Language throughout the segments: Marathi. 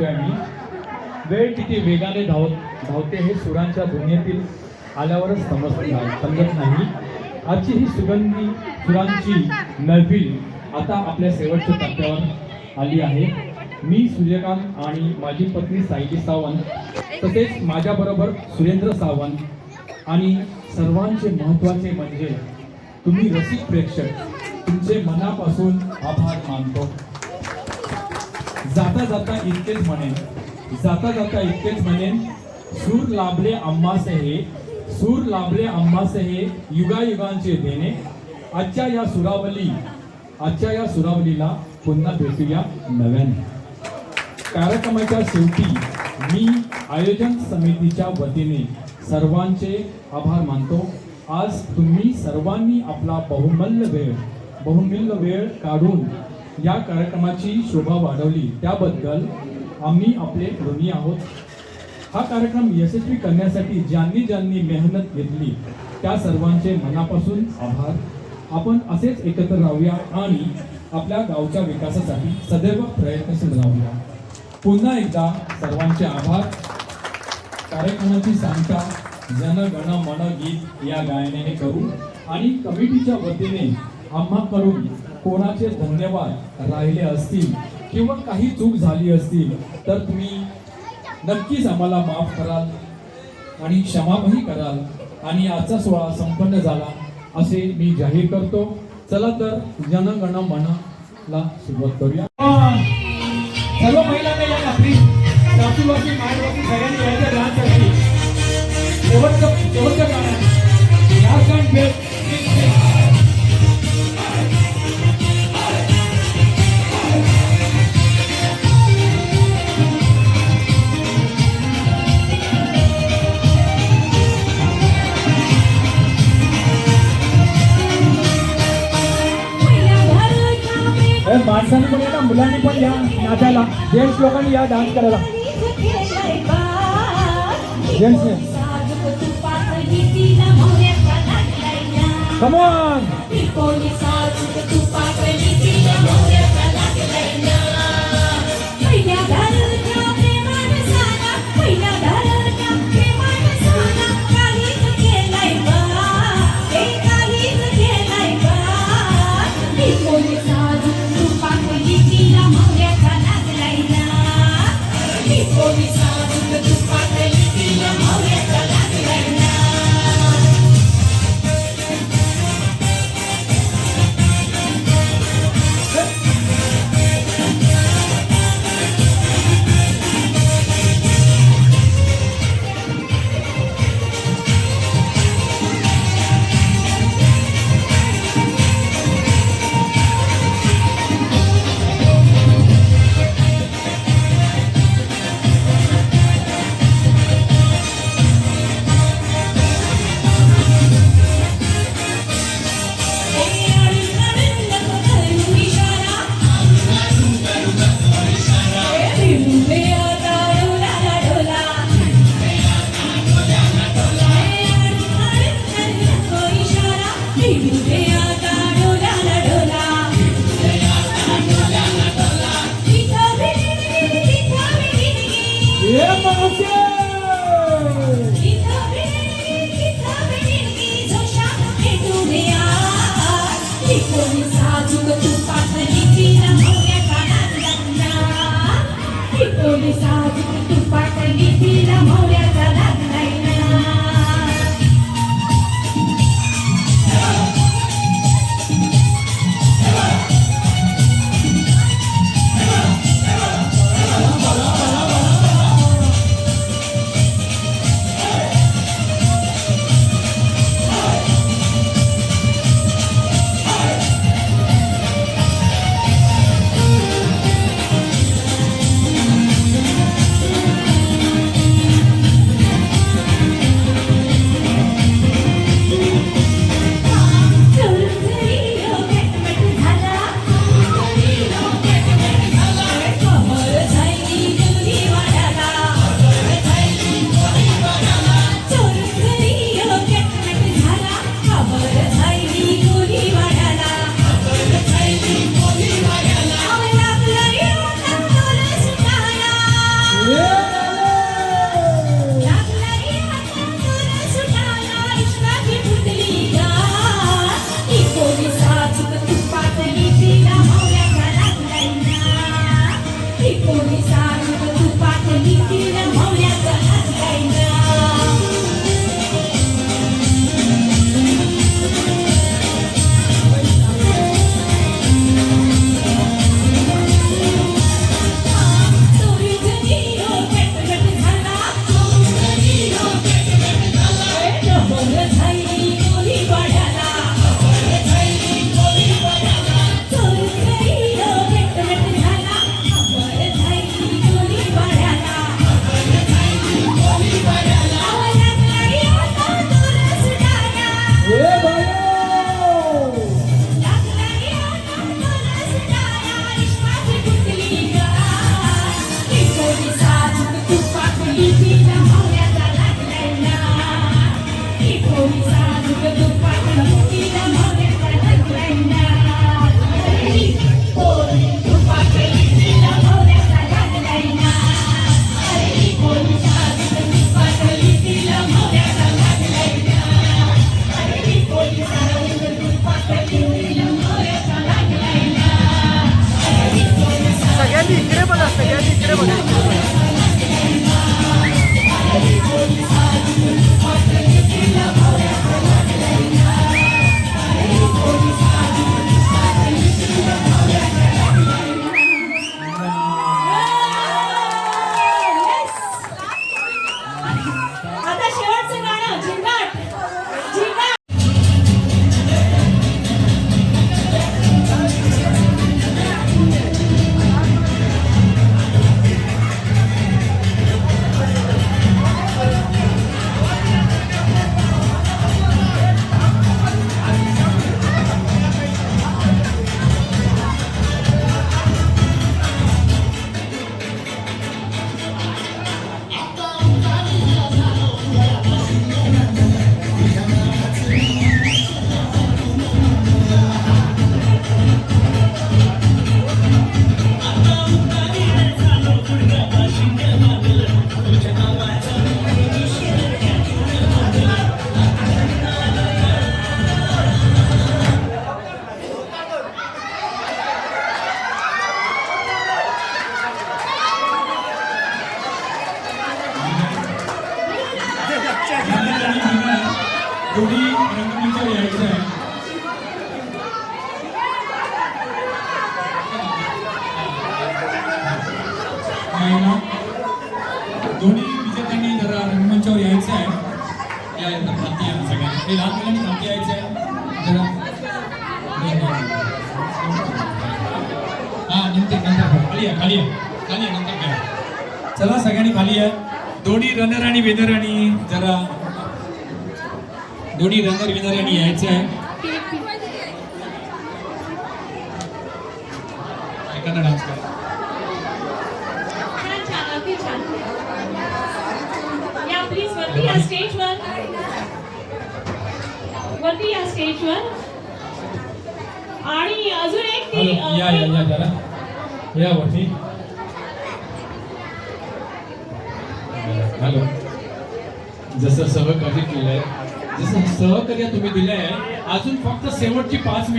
बोलतोय मी. वेळ किती वेगाने धावते हे सुरांच्या दुनियेतील आल्यावरच समजत नाही. आजची ही सुगंधी सुरांची महफिल आता आपल्या शेवटच्या टप्प्यावर आली आहे. मी सूर्यकांत आणि माझी पत्नी सायली सावंत तसेच माझ्याबरोबर सुरेंद्र सावंत आणि सर्वांचे महत्त्वाचे म्हणजे तुम्ही रसिक प्रेक्षक, तुमचे मनापासून आभार मानतो. जाता जाता इतकेच म्हणेन सूर लाभले आम्हास हे युगायुगांचे देणे. आजच्या या सुरावलीला पुन्हा भेटूया नव्याने. कार्यक्रमाच्या शेवटी मी आयोजन समितीच्या वतीने सर्वांचे आभार मानतो. आज तुम्ही सर्वांनी आपला बहुमूल्य वेळ काढून या कार्यक्रमाची शोभा वाढवली, त्याबद्दल आम्ही आपले ऋणी आहोत. हा कार्यक्रम यशस्वी करण्यासाठी ज्यांनी मेहनत घेतली त्या सर्वांचे मनापासून आभार. आपण असेच एकत्र राहूया आणि आपल्या गावच्या विकासासाठी सदैव प्रयत्नशील राहूया. पुन्हा एकदा सर्वांचे आभार. कार्यक्रमाची सांगता जन गण मन गीत या गायनाने करू आणि कमिटीच्या वतीने आम्हाकडून कोणाचे धन्यवाद राहिले असतील किंवा काही चूक झाली असतील तर तुम्ही नक्कीच आम्हाला माफ कराल आणि क्षमाही कराल. आणि आजचा सोहळा संपन्न झाला असे मी जाहीर करतो. चला तर जन गण मनला सुरुवात करूया. सर्व महिलांना या रात्री सासूबाई मायबाई सगळ्यांनी यायचं राहण्यासाठी शेवटचं गाणं झारखंड भेट. माणसांनी पण या ना, मुलांनी पण या नाचायला, जेंट्स लोकांनी या डान्स करायला. Gents come on. गायला दोन्ही विजेत्यांनी जरा रंगमंचावर यायचं आहे. या एकदम खालती या सगळ्यांनी, हे लहान मुलांनी खालती यायचं आहे जरा. हा नंतर खाली या खाली या खाली या नंतर काय. चला सगळ्यांनी खाली या. दोन्ही रनर आणि विनर आणि जरा दोन्ही रनर विनर आणि यायचं आहे. एखादा डान्स करा. प्लीज वरती या स्टेजवर, वरती या स्टेजवर. आणि अजून एक ती या या या जरा या वरती. हॅलो. जसं सहकार्य केलंय, जसं सहकार्य तुम्ही दिलंय, अजून फक्त शेवटची 5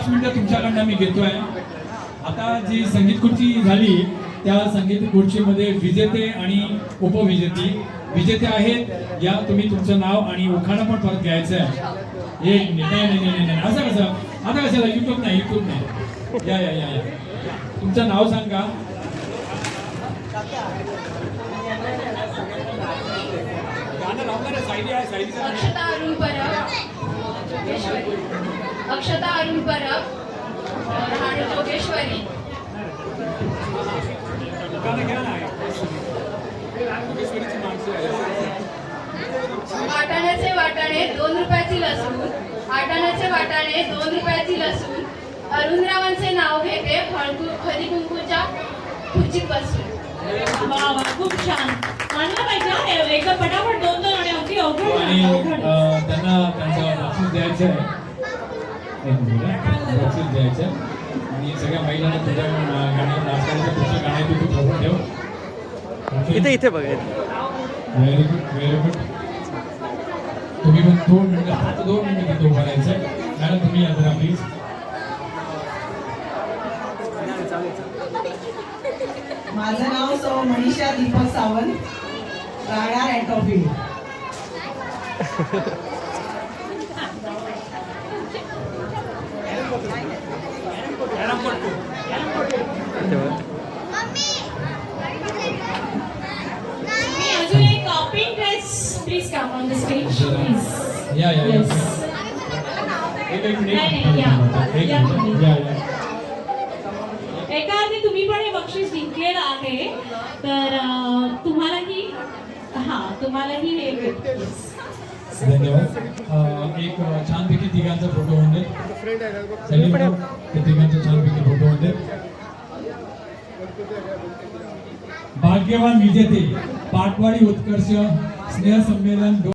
मिनिटं तुमच्याकडनं मी घेतोय. आता जी संगीत खुर्ची झाली त्या संगीत खुर्चीमध्ये विजेते आणि उपविजेते विजेते आहेत. या तुम्ही तुमचं नाव आणि उखाणा पण परत घ्यायचं आहे. एक नाही असं कसं, आता कशाला युट्यूब नाही. या या या या तुमचं नाव सांगा. अक्षता अरुण परब, अक्षता अरुण परब, राहणार जोगेश्वरी. वाटाण्याचे वाटाणे 2 रुपयाची लसूण, वाटाण्याचे वाटाणे 2 रुपयाची लसूण. अरुणरावांचे नाव घेते हळदी कुंकूच्या खुर्चीत बसून. वा वा खूप छान मानलं पाहिजे हा. एकदम पटापट 2 आणि अगदी आणि अवघड. त्यांना त्यांचं बक्षीस द्यायचं आहे. एक मिनिट, बक्षीस द्यायचं आहे. आणि सगळ्या महिलांना तुझ्या गाण्यात नाचण्याचं पुढचं गाणं आहे तू ठरवून ठेव. इथे बघायचं. Very good very good. तुम्ही पण 2 मिनिटं फक्त 2 मिनिटं तिथे उभं राहायचं. मॅडम तुम्ही या जरा प्लीज. माझं नाव सौ मनीषा दीपक सावंत, राहणार अँटॉफी. मी अजून एक pink dress please come on the stage please. या या या. Yes. या. एका आधी तुम्ही पण हे बक्षीस जिंकलेलं आहे तर तुम्हालाही तुम्हालाही हे भेटेल. धन्यवाद. एक छानपैकी तिघांचा फोटो होऊन दे. ते तिघांचा छानपैकी फोटो होऊन दे. भाग्यवान विजेते पाटवाडी उत्कर्ष स्नेह संमेलन